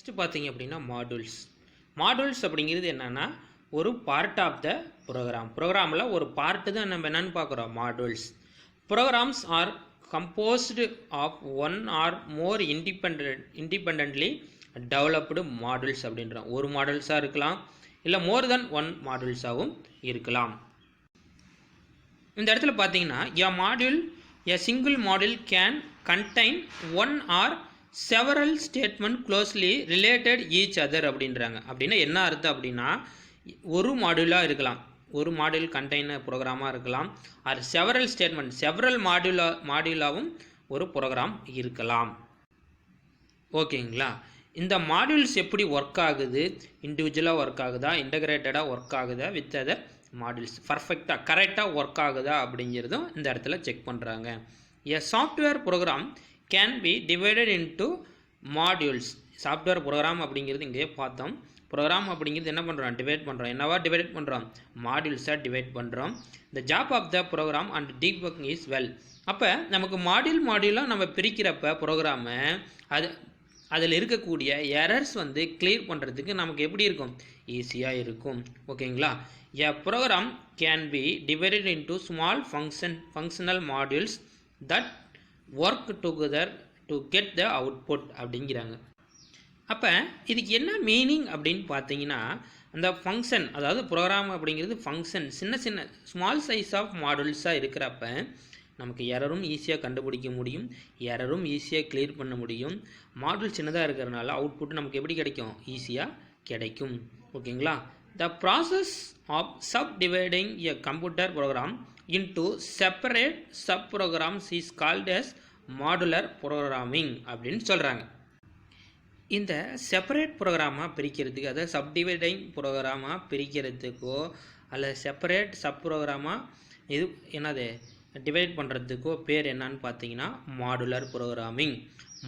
Next பார்த்தீங்க அப்படின்னா modules அப்படிங்கிறது என்னென்னா ஒரு பார்ட் ஆஃப் த ப்ரோக்ராமில் ஒரு பார்ட்டு தான் நம்ம என்னென்னு பார்க்குறோம் modules. Programs are composed of one or more independently developed modules அப்படின்றோம். ஒரு மாடுல்ஸாக இருக்கலாம், இல்லை மோர் தென் ஒன் மாடுல்ஸாகவும் இருக்கலாம். இந்த இடத்துல பார்த்தீங்கன்னா a single module can contain one or several statement closely related each other அப்படின்றாங்க. அப்படின்னா என்ன அர்த்தம் அப்படின்னா, ஒரு மாடியூலாக இருக்கலாம், ஒரு மாடியூல் கண்டெய்ன் ப்ரோக்ராமாக இருக்கலாம், ஆர் செவரல் மாடியூலாகவும் ஒரு ப்ரோக்ராம் இருக்கலாம். ஓகேங்களா? இந்த மாடியூல்ஸ் எப்படி ஒர்க் ஆகுது, இண்டிவிஜுவலாக ஒர்க் ஆகுதா, இன்டகிரேட்டடாக ஒர்க் ஆகுதா, வித் அதர் மாடியூல்ஸ் பர்ஃபெக்டாக கரெக்டாக ஒர்க் ஆகுதா அப்படிங்கிறதும் இந்த இடத்துல செக் பண்ணுறாங்க. A software program can be divided into modules. Software program அப்படிங்கிறது இங்கே பார்த்தோம். ப்ரோக்ராம் அப்படிங்கிறது என்ன பண்ணுறோம், டிவைட் பண்ணுறோம். என்னவா டிவைட் பண்ணுறோம், மாடியூல்ஸாக டிவைட் பண்ணுறோம். The job of the program and debugging is well. அப்போ நமக்கு மாடியூலாக நம்ம பிரிக்கிறப்ப ப்ரோக்ராமை அதில் இருக்கக்கூடிய எரர்ஸ் கிளியர் பண்ணுறதுக்கு நமக்கு எப்படி இருக்கும், ஈஸியாக இருக்கும். ஓகேங்களா? A program can be divided into small functional modules that work together to get the output அப்படிங்கிறாங்க. அப்போ இதுக்கு என்ன மீனிங் அப்படின்னு பார்த்தீங்கன்னா, அந்த ஃபங்க்ஷன், அதாவது ப்ரோக்ராம் அப்படிங்கிறது ஃபங்க்ஷன் சின்ன ஸ்மால் சைஸ் ஆஃப் மாடுல்ஸாக இருக்கிறப்ப நமக்கு எரரும் ஈஸியாக கண்டுபிடிக்க முடியும், எரரும் ஈஸியாக கிளியர் பண்ண முடியும். மாடுல் சின்னதாக இருக்கிறதுனால அவுட்புட் நமக்கு எப்படி கிடைக்கும், ஈஸியாக கிடைக்கும். ஓகேங்களா? The process of subdividing a computer program into separate subprograms is called as modular programming அப்படின்னு சொல்கிறாங்க. இந்த செப்பரேட் ப்ரோக்ராமாக பிரிக்கிறதுக்கு, அதாவது சப்டிவைடிங் ப்ரோக்ராமாக பிரிக்கிறதுக்கோ அல்லது செப்பரேட் சப் ப்ரோக்ராமாக இது என்னது டிவைட் பண்ணுறதுக்கோ பேர் என்னன்னு பார்த்தீங்கன்னா modular programming.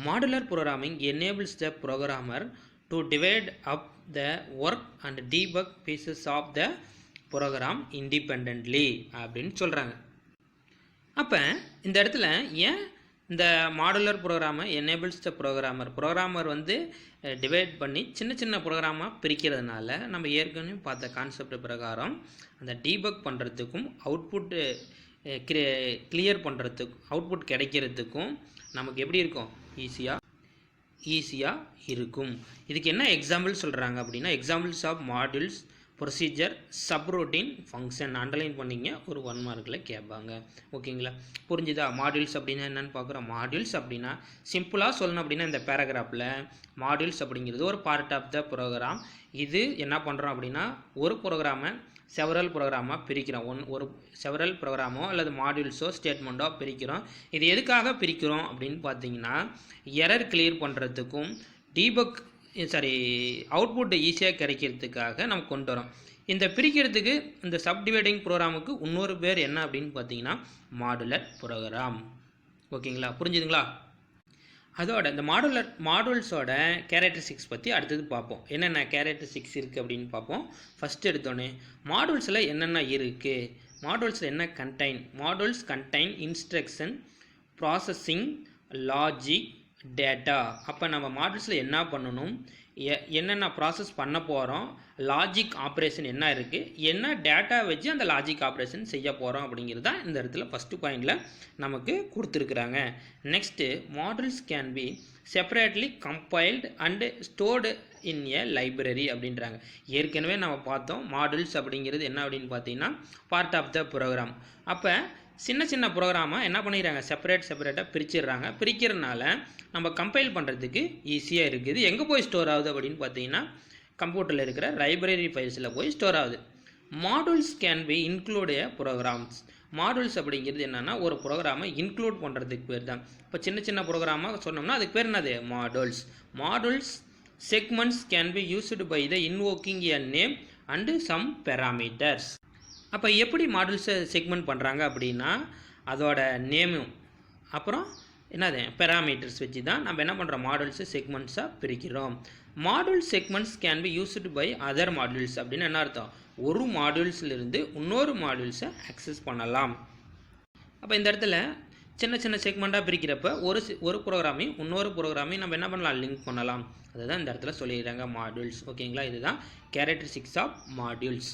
Modular programming enables the programmer to divide up the work and debug pieces of the program independently அப்படின்னு சொல்கிறாங்க. அப்போ இந்த இடத்துல ஏன் இந்த மாடுலர் ப்ரோக்ராமை எனேபிள்ஸ் த ப்ரோக்ராமர் டிவைட் பண்ணி சின்ன ப்ரோக்ராமாக பிரிக்கிறதுனால நம்ம ஏற்கனவே பார்த்த கான்செப்ட் பிரகாரம் அந்த டீபக் பண்ணுறதுக்கும் அவுட்புட்டு கிளியர் பண்ணுறதுக்கும் அவுட்புட் கிடைக்கிறதுக்கும் நமக்கு எப்படி இருக்கும், ஈஸியாக இருக்கும். இதுக்கு என்ன எக்ஸாம்பிள் சொல்கிறாங்க அப்படின்னா, examples of modules, procedure, subroutine, function underline பண்ணிங்க, ஒரு 1 மார்க்கில் கேட்பாங்க. ஓகேங்களா? புரிஞ்சுதா? மாடியூல்ஸ் அப்படின்னா என்னென்னு பார்க்குறோம். மாடியூல்ஸ் அப்படின்னா சிம்பிளாக சொல்லணும் அப்படின்னா இந்த பேராகிராஃபில் மாடியூல்ஸ் அப்படிங்கிறது ஒரு பார்ட் ஆஃப் த ப்ரோக்ராம். இது என்ன பண்ணுறோம் அப்படின்னா, ஒரு ப்ரோக்ராமை செவரல் ப்ரோக்ராமாக பிரிக்கிறோம். ஒரு செவரல் ப்ரோக்ராமோ அல்லது மாடியூல்ஸோ ஸ்டேட்மெண்ட்டோ பிரிக்கிறோம். இது எதுக்காக பிரிக்கிறோம் அப்படின்னு பார்த்தீங்கன்னா, எரர் கிளியர் பண்ணுறதுக்கும் அவுட்புட் ஈஸியாக கிடைக்கிறதுக்காக நம்ம கொண்டு வரோம். இந்த பிரிக்கிறதுக்கு இந்த சப்டிவைடிங் ப்ரோக்ராமுக்கு இன்னொரு பேர் என்ன அப்படின்னு பார்த்தீங்கன்னா மாடுலர் ப்ரோக்ராம். ஓகேங்களா? புரிஞ்சுதுங்களா? அதோட இந்த மாடுல்ஸோட கேரக்டரிஸ்டிக்ஸ் பற்றி அடுத்தது பார்ப்போம். என்னென்ன கேரக்டரிஸ்டிக்ஸ் இருக்குது அப்படின்னு பார்ப்போம். ஃபஸ்ட்டு எடுத்தோன்னே மாடுல்ஸில் என்னென்ன இருக்குது, மாடுல்ஸில் என்ன contain. Modules contain instruction, processing, logic, data. அப்போ நம்ம மாடுல்ஸில் என்ன பண்ணணும், என்னென்ன ப்ராசஸ் பண்ண போகிறோம், லாஜிக் ஆப்ரேஷன் என்ன இருக்குது, என்ன டேட்டா வச்சு அந்த லாஜிக் ஆப்ரேஷன் செய்ய போகிறோம் அப்படிங்கிறது தான் இந்த இடத்துல ஃபஸ்ட்டு பாயிண்டில் நமக்கு கொடுத்துருக்குறாங்க. Next modules can B separately compiled and stored in A library அப்படின்றாங்க. ஏற்கனவே நம்ம பார்த்தோம் மாடுல்ஸ் அப்படிங்கிறது என்ன அப்படின்னு பார்த்தீங்கன்னா பார்ட் ஆஃப் த ப்ரோக்ராம். அப்போ சின்ன ப்ரோக்ராமாக என்ன பண்ணிடுறாங்க, செப்பரேட்டாக பிரிச்சிடுறாங்க. பிரிக்கிறதுனால நம்ம கம்பைல் பண்ணுறதுக்கு ஈஸியாக இருக்குது. எங்கே போய் ஸ்டோர் ஆகுது அப்படின்னு பார்த்தீங்கன்னா கம்ப்யூட்டரில் இருக்கிற லைப்ரரி ஃபைல்ஸில் போய் ஸ்டோர் ஆகுது. Modules can be include a programs. Modules அப்படிங்கிறது என்னென்னா ஒரு ப்ரோக்ராமை இன்க்ளூட் பண்ணுறதுக்கு பேர் தான். இப்போ சின்ன ப்ரோக்ராமாக சொன்னோம்னா அதுக்கு பேர் என்னது, modules segments can be used by the invoking a name and some parameters. அப்போ எப்படி மாடுல்ஸை செக்மெண்ட் பண்ணுறாங்க அப்படின்னா அதோட நேமும் அப்புறம் என்னது பெராமீட்டர்ஸ் வச்சு தான் நம்ம என்ன பண்ணுறோம், மாடுல்ஸை செக்மெண்ட்ஸாக பிரிக்கிறோம். Module segments can be used by other modules அப்படின்னு என்ன அர்த்தம், ஒரு மாடுல்ஸ்லேருந்து இன்னொரு மாடுல்ஸை ஆக்சஸ் பண்ணலாம். அப்போ இந்த இடத்துல சின்ன சின்ன செக்மெண்ட்டாக பிரிக்கிறப்ப ஒரு ப்ரோக்ராமையும் இன்னொரு ப்ரோக்ராமையும் நம்ம என்ன பண்ணலாம், லிங்க் பண்ணலாம். அதுதான் இந்த இடத்துல சொல்லிடுறாங்க மாடியூல்ஸ். ஓகேங்களா, இதுதான் கேரக்டரிஸ்டிக்ஸ் ஆஃப் மாடியூல்ஸ்.